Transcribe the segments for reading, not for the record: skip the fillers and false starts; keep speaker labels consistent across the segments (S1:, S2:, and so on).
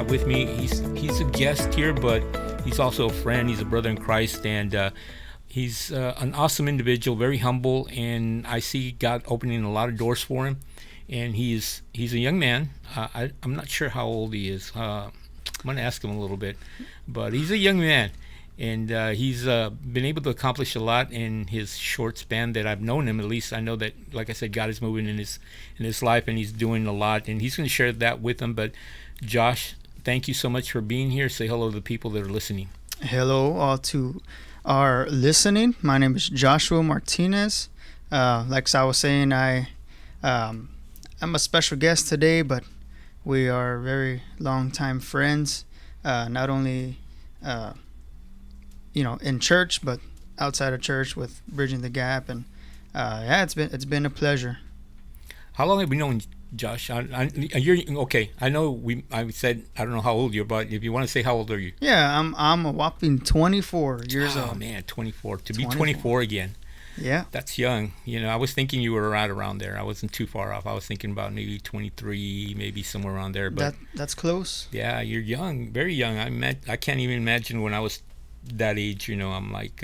S1: have with me. He's a guest here, but he's also a friend. He's a brother in Christ, and he's an awesome individual, very humble, and I see God opening a lot of doors for him. And he's a young man. I'm not sure how old he is. I'm going to ask him a little bit, but he's a young man, and he's been able to accomplish a lot in his short span that I've known him. At least I know that, like I said, God is moving in his life, and he's doing a lot, and he's going to share that with him. But Josh, thank you so much for being here. Say hello to the people that are listening.
S2: Hello, all to our listening. My name is Joshua Martinez. Like I was saying, I'm a special guest today, but we are very long-time friends, not only in church, but outside of church with Bridging the Gap, and it's been a pleasure.
S1: How long have we known Josh? You're okay. I know I said I don't know how old you're, but if you want to say how old are you?
S2: Yeah, I'm a whopping 24 years old.
S1: Oh man, 24. To be 24 again.
S2: Yeah.
S1: That's young. I was thinking you were right around there. I wasn't too far off. I was thinking about maybe 23, maybe somewhere around there. But
S2: that's close.
S1: Yeah, you're young, very young. I can't even imagine when I was that age. I'm like,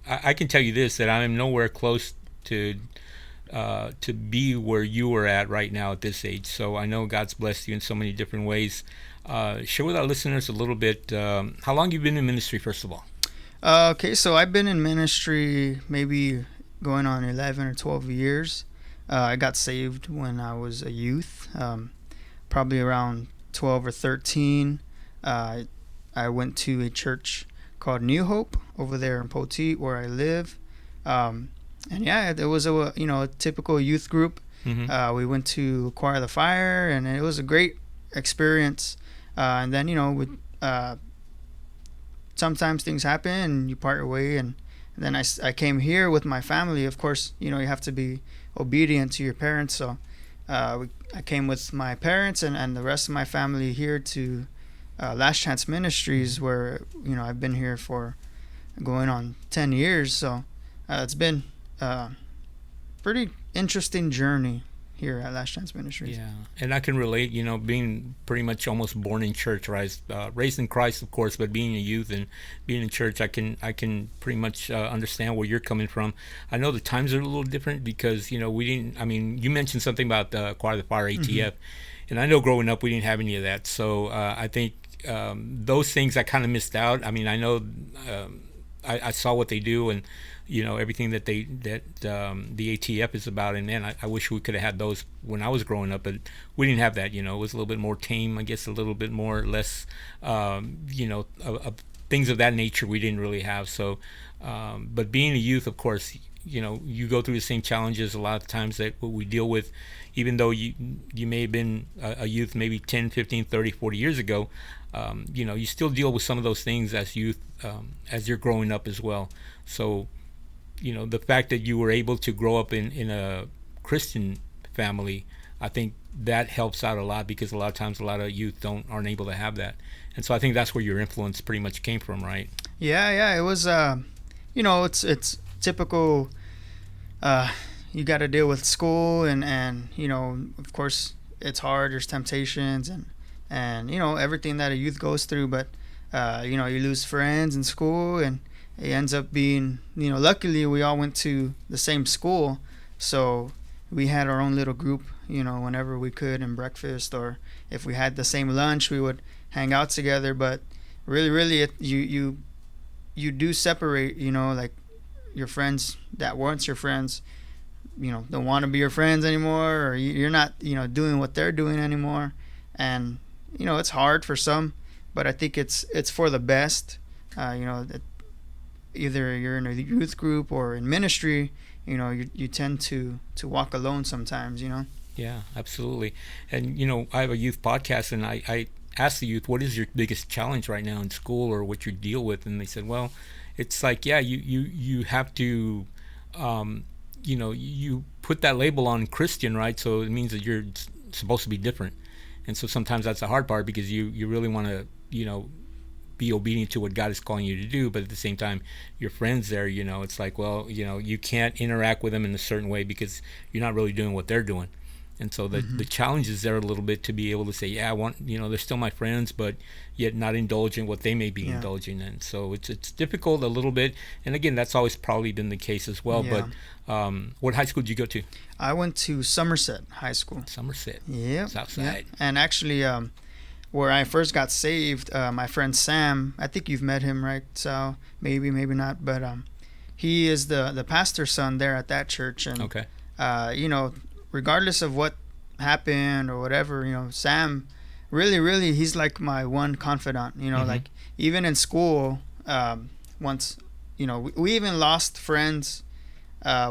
S1: I can tell you this, that I'm nowhere close to be where you were at right now at this age. So I know God's blessed you in so many different ways. Share with our listeners a little bit. How long have you been in ministry, first of all?
S2: Okay, so I've been in ministry maybe going on 11 or 12 years. I got saved when I was a youth, probably around 12 or 13. I went to a church called New Hope over there in Poteet, where I live. And yeah, it was a typical youth group.
S1: Mm-hmm.
S2: We went to Choir the Fire, and it was a great experience. And then sometimes things happen and you part your way, and then I came here with my family. Of course, you have to be obedient to your parents. So I came with my parents and the rest of my family here to Last Chance Ministries, where I've been here for going on 10 years. So it's been a pretty interesting journey here at Last Chance Ministries.
S1: Yeah, and I can relate, being pretty much almost born in church, right? Raised in Christ, of course, but being a youth and being in church, I can pretty much understand where you're coming from. I know the times are a little different because, you mentioned something about the Choir of the Fire, ATF,
S2: Mm-hmm.
S1: and I know growing up we didn't have any of that. So I think those things I kind of missed out. I mean, I know I saw what they do, and everything that the ATF is about, and man, I wish we could have had those when I was growing up, but we didn't have that. It was a little bit more tame, I guess, a little bit more less, things of that nature we didn't really have. So, but being a youth, of course, you go through the same challenges a lot of times that what we deal with, even though you may have been a youth maybe 10, 15, 30, 40 years ago. You still deal with some of those things as youth, as you're growing up as well. So, the fact that you were able to grow up in a Christian family, I think that helps out a lot, because a lot of times a lot of youth aren't able to have that. And so I think that's where your influence pretty much came from, right?
S2: Yeah, it was, it's typical. You got to deal with school and of course it's hard. There's temptations and everything that a youth goes through, but you lose friends in school, and it ends up being, luckily we all went to the same school, so we had our own little group, whenever we could, in breakfast, or if we had the same lunch, we would hang out together. But really you do separate, like your friends that once your friends, don't want to be your friends anymore, or you're not, doing what they're doing anymore. And, it's hard for some, but I think it's for the best. Either you're in a youth group or in ministry, you tend to walk alone sometimes,
S1: Yeah, absolutely. And, I have a youth podcast, and I asked the youth, what is your biggest challenge right now in school, or what you deal with? And they said, well, it's like, yeah, you have to, you put that label on Christian, right? So it means that you're supposed to be different. And so sometimes that's the hard part, because you really want to, be obedient to what God is calling you to do, but at the same time, your friends there, it's like, well, you can't interact with them in a certain way because you're not really doing what they're doing. And so the challenge is there a little bit to be able to say, yeah, I want, they're still my friends, but yet not indulge in what they may be indulging in. So it's difficult a little bit. And again, that's always probably been the case as well.
S2: Yeah.
S1: But what high school did you go to?
S2: I went to Somerset High School.
S1: Somerset.
S2: Yeah.
S1: Southside.
S2: Yeah. And actually, where I first got saved, my friend Sam, I think you've met him, right? So maybe not. But he is the pastor's son there at that church. And,
S1: okay.
S2: Regardless of what happened or whatever, Sam really he's like my one confidant, like even in school, once, we even lost friends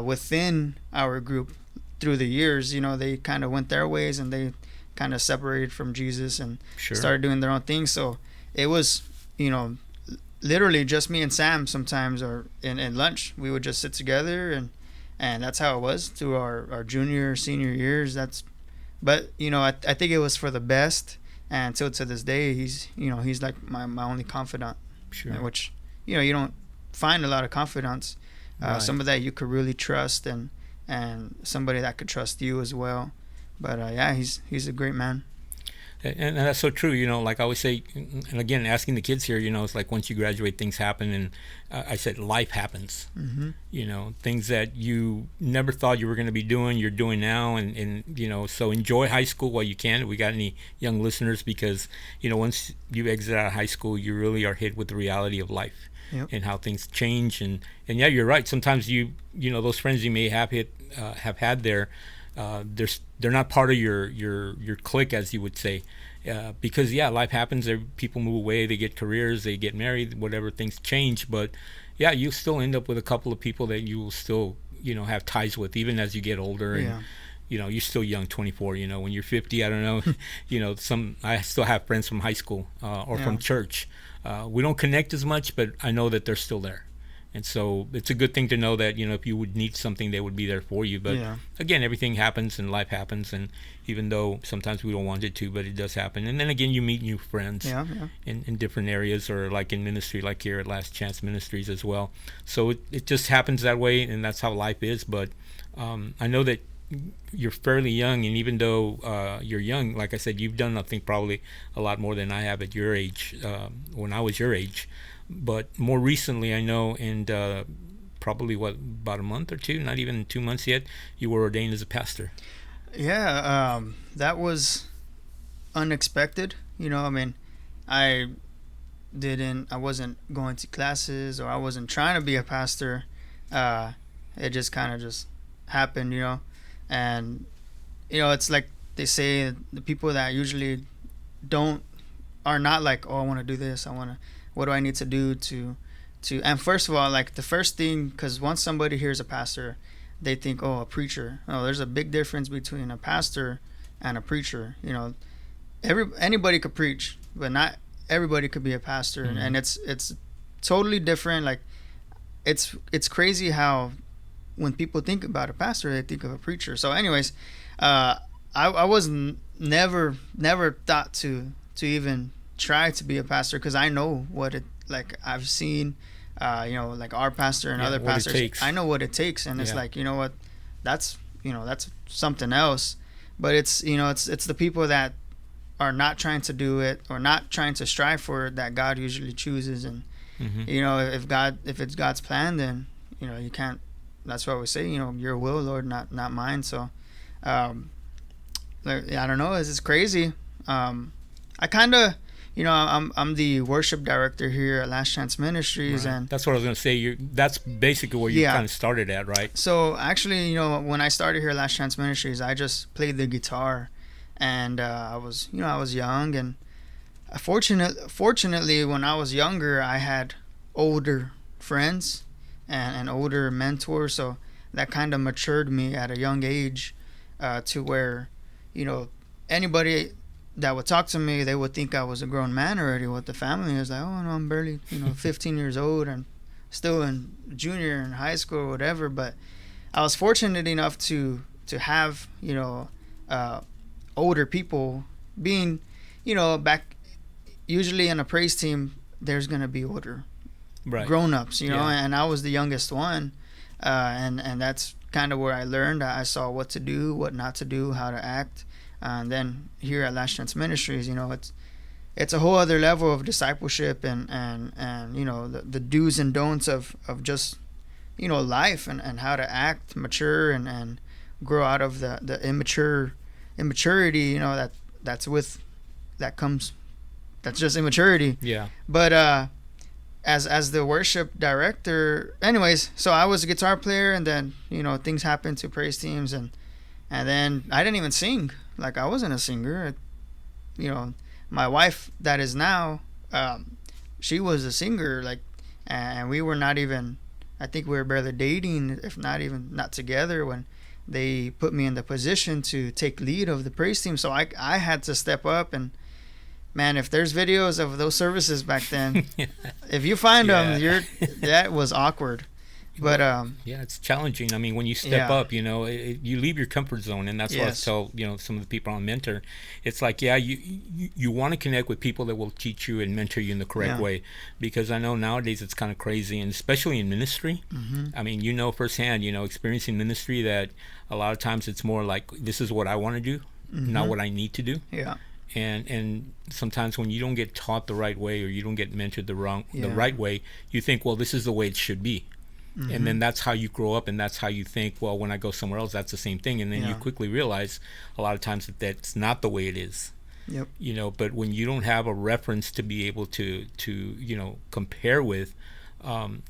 S2: within our group through the years. They kind of went their ways and they kind of separated from Jesus and started doing their own thing. So it was, literally just me and Sam sometimes, or in lunch, we would just sit together and that's how it was through our junior, senior years. But I think it was for the best. And until to this day, he's like my only confidant.
S1: Sure.
S2: Which, you don't find a lot of confidants.
S1: Right.
S2: Somebody that you could really trust and somebody that could trust you as well. But he's a great man.
S1: And that's so true, like I always say, and again, asking the kids here, it's like once you graduate, things happen. And I said, life happens, things that you never thought you were going to be doing, you're doing now. And so enjoy high school while you can. We got any young listeners? Because, once you exit out of high school, you really are hit with the reality of life. Yep. And how things change. And yeah, you're right. Sometimes those friends you may have had there, they're not part of your clique, as you would say, because life happens. People move away, they get careers, they get married, whatever, things change. But you still end up with a couple of people that you will still have ties with even as you get older. And you're still young, 24. When you're 50, I don't know. I still have friends from high school or from church. We don't connect as much, but I know that they're still there. And so it's a good thing to know that, if you would need something, they would be there for you. But again, everything happens and life happens. And even though sometimes we don't want it to, but it does happen. And then again, you meet new friends in different areas, or like in ministry, like here at Last Chance Ministries as well. So it just happens that way, and that's how life is. But I know that you're fairly young, and even though you're young, like I said, you've done, I think, probably a lot more than I have at your age, when I was your age. But more recently, I know, and probably about a month or two, not even 2 months yet, you were ordained as a pastor.
S2: Yeah, that was unexpected. I wasn't going to classes, or I wasn't trying to be a pastor. It just kind of just happened, and it's like they say, the people that usually are not like, oh, I want to do this, what do I need to do to and first of all, like the first thing, because once somebody hears a pastor, they think, oh, a preacher. Oh, there's a big difference between a pastor and a preacher. Anybody could preach, but not everybody could be a pastor. And it's totally different. Like it's crazy how when people think about a pastor, they think of a preacher. So anyways, I was never thought to even try to be a pastor, because I know what it, like I've seen like our pastor and other pastors, I know what it takes. And it's like, what, that's something else. But it's it's the people that are not trying to do it, or not trying to strive for it, that God usually chooses. And if it's God's plan, then you can't, that's what we say, your will, Lord, not mine. So I don't know, it's crazy. I kind of, I'm the worship director here at Last Chance Ministries. Right. And
S1: that's what I was going to say. That's basically where you kind of started at, right?
S2: So actually, when I started here at Last Chance Ministries, I just played the guitar, and I was young, and fortunately, when I was younger, I had older friends and older mentors, so that kind of matured me at a young age, to where, anybody that would talk to me, they would think I was a grown man already with the family. I was like, oh no, I'm barely 15 years old and still in junior in high school or whatever. But I was fortunate enough to have older people, being back, usually in a praise team there's gonna be older grown-ups, and I was the youngest one. And that's kind of where I learned. I saw what to do, what not to do, how to act. And then here at Last Chance Ministries, it's a whole other level of discipleship and the do's and don'ts of just life and how to act mature and grow out of the immaturity that's just immaturity.
S1: Yeah.
S2: But as the worship director, anyways, so I was a guitar player, and then things happened to praise teams, and then I didn't even sing. Like, I wasn't a singer. My wife that is now, she was a singer, like, and we were not even, I think we were barely dating, if not even not together, when they put me in the position to take lead of the praise team. So I had to step up, and man, if there's videos of those services back then, if you find them, that was awkward. But
S1: yeah, it's challenging. I mean, when you step up, you leave your comfort zone, and that's what I tell some of the people I mentor. It's like, you want to connect with people that will teach you and mentor you in the correct way, because I know nowadays it's kind of crazy, and especially in ministry. I mean, firsthand, experiencing ministry, that a lot of times it's more like, this is what I want to do, not what I need to do.
S2: Yeah.
S1: And sometimes when you don't get taught the right way, or you don't get mentored the right way, you think, well, this is the way it should be. And then that's how you grow up, and that's how you think, well, when I go somewhere else, that's the same thing. And then you quickly realize a lot of times that that's not the way it is.
S2: Yep.
S1: But when you don't have a reference to be able to compare with,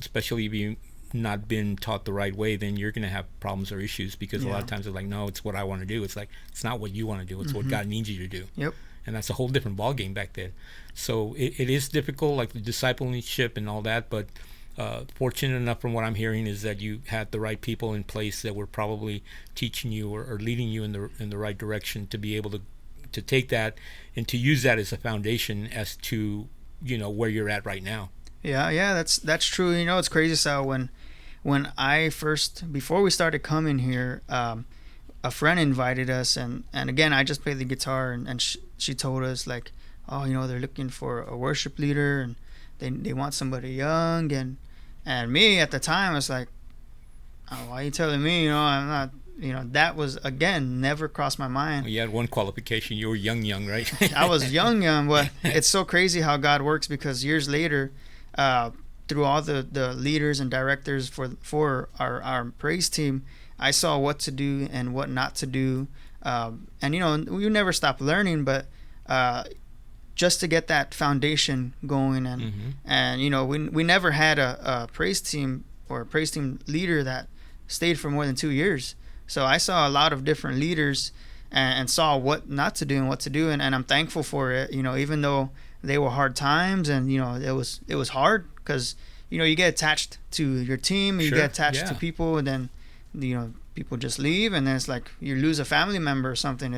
S1: especially if you've not been taught the right way, then you're going to have problems or issues, because a lot of times it's like, no, it's what I want to do. It's like, it's not what you want to do. It's what God needs you to do.
S2: Yep.
S1: And that's a whole different ballgame back then. So it is difficult, like the discipleship and all that, but fortunate enough from what I'm hearing is that you had the right people in place that were probably teaching you or leading you in the right direction to be able to take that and to use that as a foundation as to where you're at right now.
S2: Yeah, that's true. It's crazy, Sal. When I first, before we started coming here, a friend invited us, and again, I just played the guitar, and she told us, like, oh, they're looking for a worship leader, and they want somebody young, and me at the time, I was like, oh, why are you telling me? I'm not. That was, again, never crossed my mind.
S1: Well, you had one qualification. You were young, right?
S2: I was young, but it's so crazy how God works, because years later, through all the leaders and directors for our praise team, I saw what to do and what not to do. And we never stop learning, but just to get that foundation going, and we never had a praise team or a praise team leader that stayed for more than 2 years. So I saw a lot of different leaders and saw what not to do and what to do, and I'm thankful for it. Even though they were hard times, and it was hard, because you get attached to your team, you get attached to people, and then people just leave, and then it's like you lose a family member or something.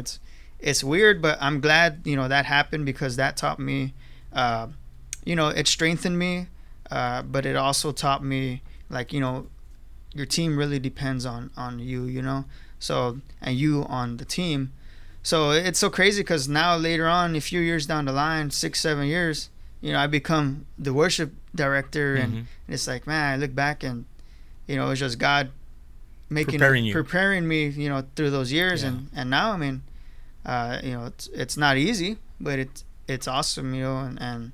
S2: It's weird, but I'm glad that happened, because that taught me, it strengthened me, but it also taught me, like, your team really depends on you, so, and you on the team. So it's so crazy, because now later on, a few years down the line, 6-7 years, I become the worship director, and it's like, man, I look back, and it's just God preparing me through those years, and now, I mean, it's not easy, but it's awesome, and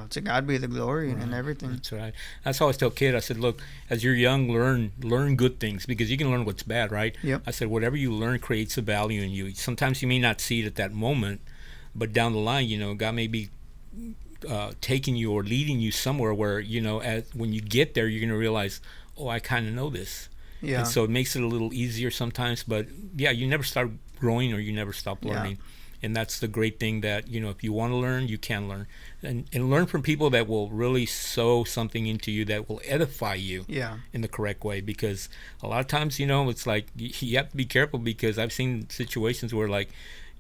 S2: to God be the glory, and everything.
S1: That's right. That's how I always tell kids. I said, look, as you're young, learn good things, because you can learn what's bad, right?
S2: Yep.
S1: I said, whatever you learn creates a value in you. Sometimes you may not see it at that moment, but down the line, God may be taking you or leading you somewhere where, when you get there, you're going to realize, oh, I kind of know this.
S2: Yeah.
S1: And so it makes it a little easier sometimes, but you never start growing, or you never stop learning. And that's the great thing, that if you want to learn, you can learn, and learn from people that will really sow something into you, that will edify you in the correct way. Because a lot of times, it's like you have to be careful, because I've seen situations where, like,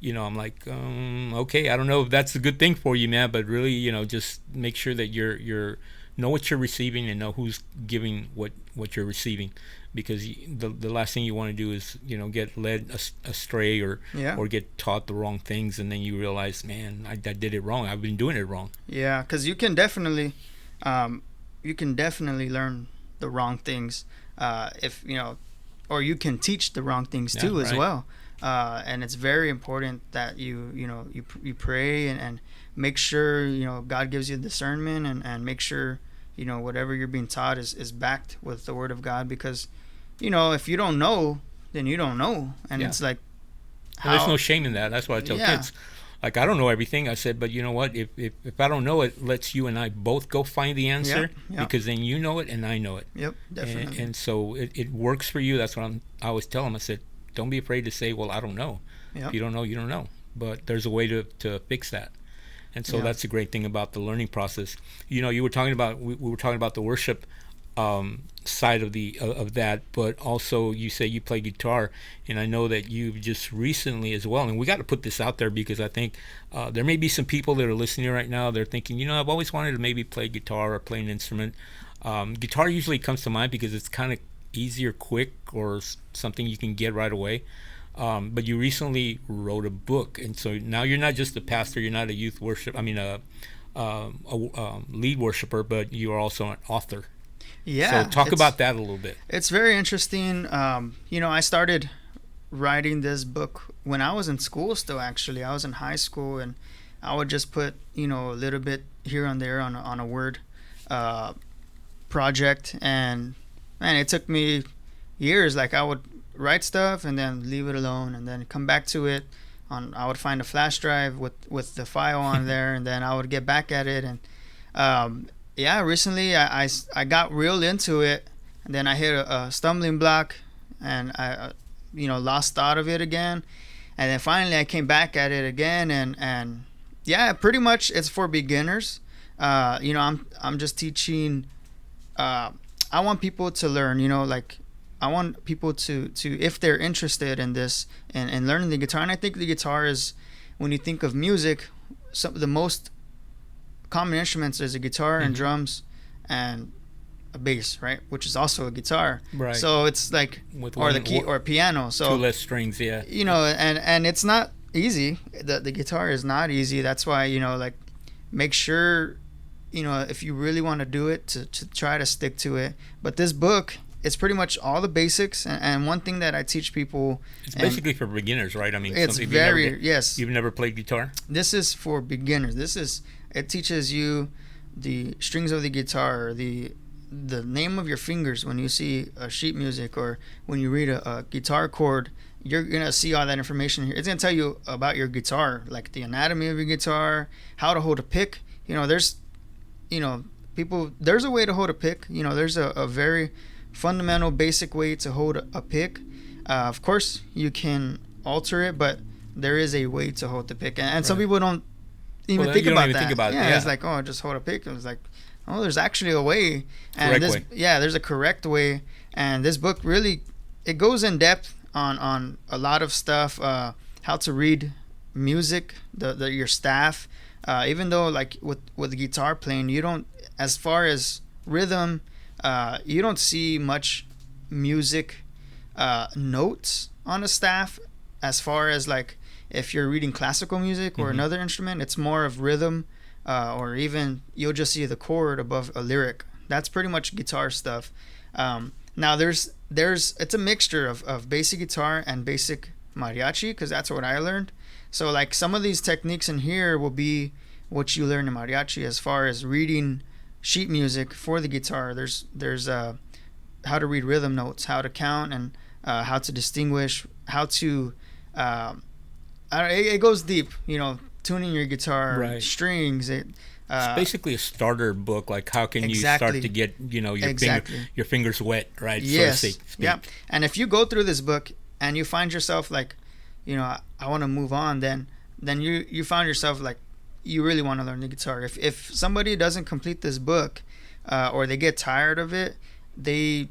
S1: I'm like, okay, I don't know if that's a good thing for you, man, but really, just make sure that you're know what you're receiving, and know who's giving what you're receiving, because the last thing you want to do is get led astray or get taught the wrong things, and then you realize, man, I did it wrong. I've been doing it wrong.
S2: Yeah, because you can definitely learn the wrong things, if you know, or you can teach the wrong things too, as well. And it's very important that you pray and make sure God gives you discernment, and make sure whatever you're being taught is backed with the Word of God, because if you don't know, then you don't know, and it's like
S1: there's no shame in that. That's why I tell kids. Like, I don't know everything. I said, but you know what? If I don't know it, let's you and I both go find the answer, because then you know it and I know it.
S2: Yep, definitely.
S1: And so it works for you. That's what I always tell them. I said, don't be afraid to say, well, I don't know. Yep. If you don't know, you don't know. But there's a way to fix that. And so that's the great thing about the learning process. You were talking about, we were talking about the worship side of that, but also you say you play guitar, and I know that you've just recently as well, and we got to put this out there, because I think there may be some people that are listening right now, they're thinking, I've always wanted to maybe play guitar or play an instrument. Guitar usually comes to mind because it's kind of easier, quick, or something you can get right away. But you recently wrote a book, and so now you're not just a pastor, you're not a youth worship, a lead worshiper, but you are also an author.
S2: Yeah.
S1: So talk about that a little bit.
S2: It's very interesting. I started writing this book when I was in school still, actually. I was in high school, and I would just put, a little bit here and there on a word project. And, man, it took me years. Like, I would write stuff and then leave it alone, and then come back to it. I would find a flash drive with the file on there, and then I would get back at it. And recently I got real into it, and then I hit a stumbling block, and I lost thought of it again, and then finally I came back at it again, and pretty much it's for beginners. I'm just teaching. I want people to learn. I want people to if they're interested in this and learning the guitar. And I think the guitar is, when you think of music, the most common instruments is a guitar and drums and a bass, right? Which is also a guitar. Right. So it's like, or the key or piano. So
S1: two less strings, yeah.
S2: And it's not easy. The guitar is not easy. That's why, make sure, if you really want to do it, to try to stick to it. But this book, it's pretty much all the basics, and one thing that I teach people.
S1: It's basically for beginners, right? I mean,
S2: it's yes.
S1: You've never played guitar?
S2: This is for beginners. It teaches you the strings of the guitar, the name of your fingers when you see a sheet music, or when you read a guitar chord. You're gonna see all that information here. It's gonna tell you about your guitar, like the anatomy of your guitar, how to hold a pick. There's a way to hold a pick. There's a very fundamental, basic way to hold a pick. Of course, you can alter it, but there is a way to hold the pick, and some people don't even think about that. Yeah, it's like, just hold a pick. It was like, there's actually a way, and there's a correct way. And this book really, it goes in depth on a lot of stuff, how to read music, your staff. Even though, like with guitar playing, you don't, as far as rhythm, you don't see much music notes on a staff. As far as, like, if you're reading classical music or another instrument, it's more of rhythm, or even you'll just see the chord above a lyric. That's pretty much guitar stuff. Now it's a mixture of basic guitar and basic mariachi, because that's what I learned. So, like, some of these techniques in here will be what you learn in mariachi, as far as reading sheet music for the guitar. There's how to read rhythm notes, how to count, and how to distinguish, how to it goes deep, tuning your guitar, strings. It's
S1: basically a starter book, like how can you start to get your fingers wet, right?
S2: Yes. So to speak. Yeah. And if you go through this book and you find yourself like, I want to move on, then you find yourself like, you really want to learn the guitar. If somebody doesn't complete this book, or they get tired of it, they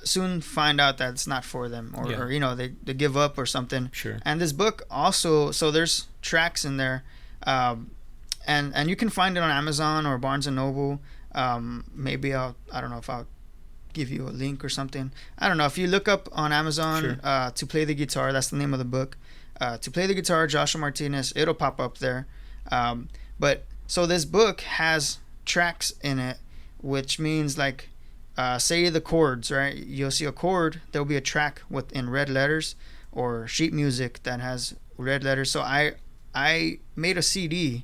S2: soon find out that it's not for them, or they give up or something.
S1: Sure.
S2: And this book also, so there's tracks in there, and you can find it on Amazon or Barnes and Noble. Maybe I don't know if I'll give you a link or something. I don't know. If you look up on Amazon, To Play the Guitar, that's the name of the book. To Play the Guitar, Joshua Martinez, it'll pop up there. But so this book has tracks in it, which means, like, say the chords, right? You'll see a chord. There'll be a track in red letters, or sheet music that has red letters. So I made a CD.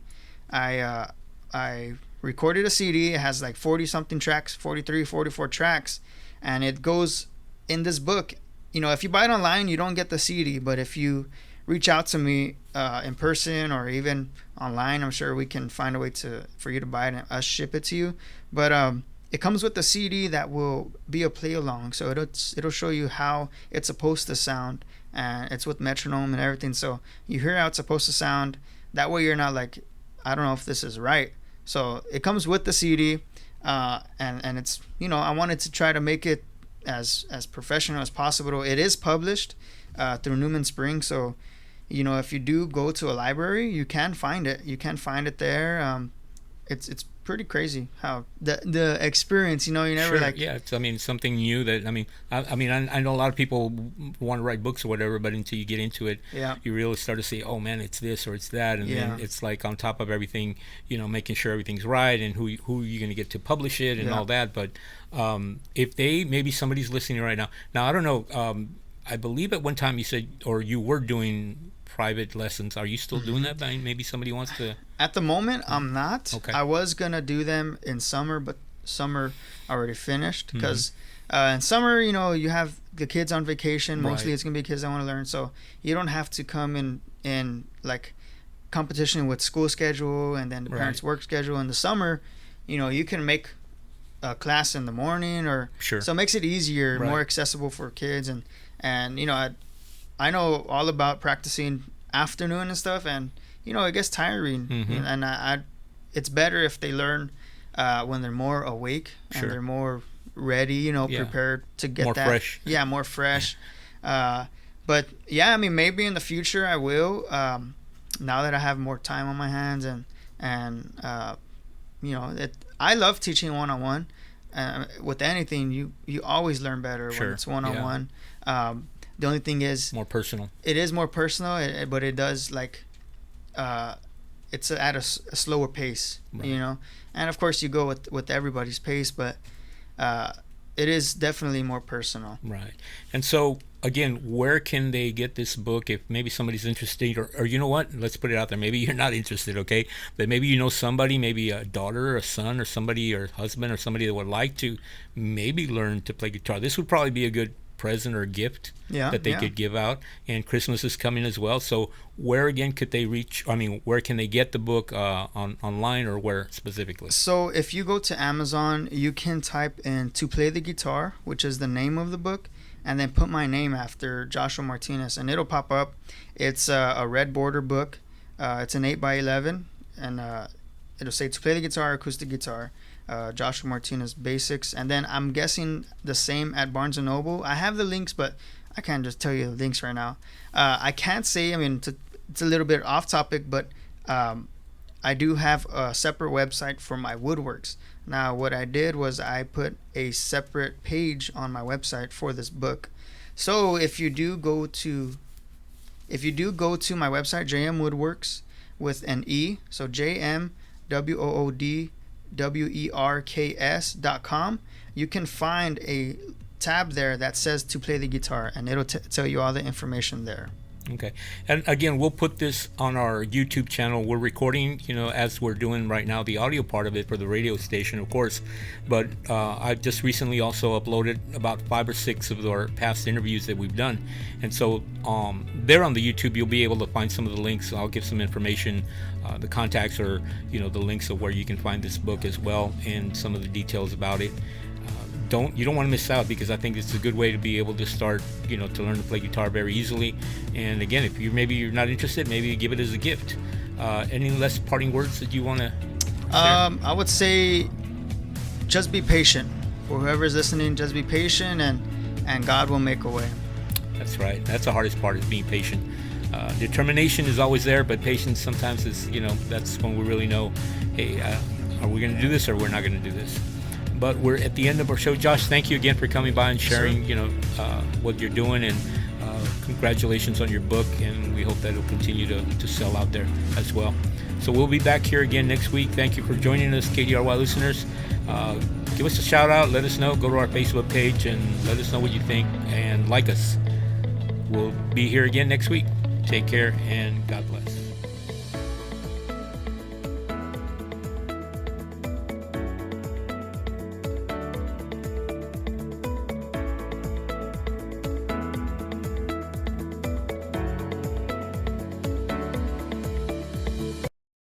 S2: I recorded a CD. It has like 40 something tracks, 43, 44 tracks, and it goes in this book. If you buy it online, you don't get the CD, but if you reach out to me in person or even online, I'm sure we can find a way for you to buy it and us ship it to you. But it comes with a CD that will be a play along, so it'll show you how it's supposed to sound, and it's with metronome and everything, so you hear how it's supposed to sound. That way you're not like, I don't know if this is right. So it comes with the CD, and it's, I wanted to try to make it as professional as possible. It is published through Newman Spring, so if you do go to a library, you can find it. You can find it there. It's pretty crazy how the experience. You never
S1: Sure, yeah. It's something new that I know a lot of people want to write books or whatever, but until you get into it,
S2: yeah,
S1: you really start to say, oh man, it's this or it's that, and
S2: yeah,
S1: then it's like on top of everything, making sure everything's right and who you're going to get to publish it and
S2: yeah,
S1: all that. But if maybe somebody's listening right now. Now I don't know. I believe at one time you said, or you were doing private lessons. Are you still doing that? Maybe somebody wants to.
S2: At the moment, I'm not.
S1: Okay.
S2: I was gonna do them in summer, but summer already finished because in summer, you have the kids on vacation. Mostly,
S1: Right.
S2: it's gonna be kids that want to learn, so you don't have to come in like competition with school schedule and then the parents'
S1: Right.
S2: work schedule. In the summer, you can make a class in the morning, or
S1: Sure.
S2: so it makes it easier,
S1: Right.
S2: more accessible for kids, and I know all about practicing afternoon and stuff, and it gets tiring,
S1: Mhm.
S2: and it's better if they learn when they're more awake
S1: Sure.
S2: and they're more ready,
S1: Yeah.
S2: prepared to get
S1: More
S2: that.
S1: fresh.
S2: Yeah, more fresh. But yeah, maybe in the future I will. Now that I have more time on my hands, and I love teaching one-on-one. With anything, you always learn better
S1: Sure.
S2: when it's one-on-one. The only thing is,
S1: More personal.
S2: it is more personal, but it does it's at a slower pace,
S1: Right.
S2: and of course you go with everybody's pace, but it is definitely more personal.
S1: Right. And so, again, where can they get this book if maybe somebody's interested, or you know what? Let's put it out there. Maybe you're not interested, okay? But maybe somebody, maybe a daughter or a son or somebody or husband or somebody that would like to maybe learn to play guitar. This would probably be a good present or gift that they could give out. And Christmas is coming as well. So where again could they reach? Where can they get the book online, or where specifically?
S2: So if you go to Amazon, you can type in "To Play the Guitar," which is the name of the book, and then put my name after Joshua Martinez, and it'll pop up. It's a red border book. It's an 8x11, and it'll say "To Play the Guitar, Acoustic Guitar." Joshua Martinez Basics, and then I'm guessing the same at Barnes & Noble. I have the links, but I can't just tell you the links right now. I can't say, it's a little bit off topic, but I do have a separate website for my woodworks. Now, what I did was I put a separate page on my website for this book. So if you do go to my website, JM Woodworks with an E, so JMWOODWERKS.com, you can find a tab there that says "To Play the Guitar," and it'll tell you all the information there.
S1: Okay. And again, we'll put this on our YouTube channel. We're recording, as we're doing right now, the audio part of it for the radio station, of course. But I've just recently also uploaded about 5 or 6 of our past interviews that we've done. And so there on the YouTube, you'll be able to find some of the links. I'll give some information, the contacts, or, the links of where you can find this book as well, and some of the details about it. You don't want to miss out, because I think it's a good way to be able to start, to learn to play guitar very easily. And again, if you're not interested, maybe you give it as a gift. Any less parting words that you want to share?
S2: I would say just be patient. For whoever's listening, just be patient, and God will make a way.
S1: That's right. That's the hardest part, is being patient. Determination is always there, but patience sometimes is, that's when we really know, hey, are we going to do this, or we're not going to do this? But we're at the end of our show. Josh, thank you again for coming by and sharing, what you're doing, and congratulations on your book, and we hope that it'll continue to sell out there as well. So we'll be back here again next week. Thank you for joining us, KDRY listeners. Give us a shout out. Let us know. Go to our Facebook page and let us know what you think and like us. We'll be here again next week. Take care and God bless.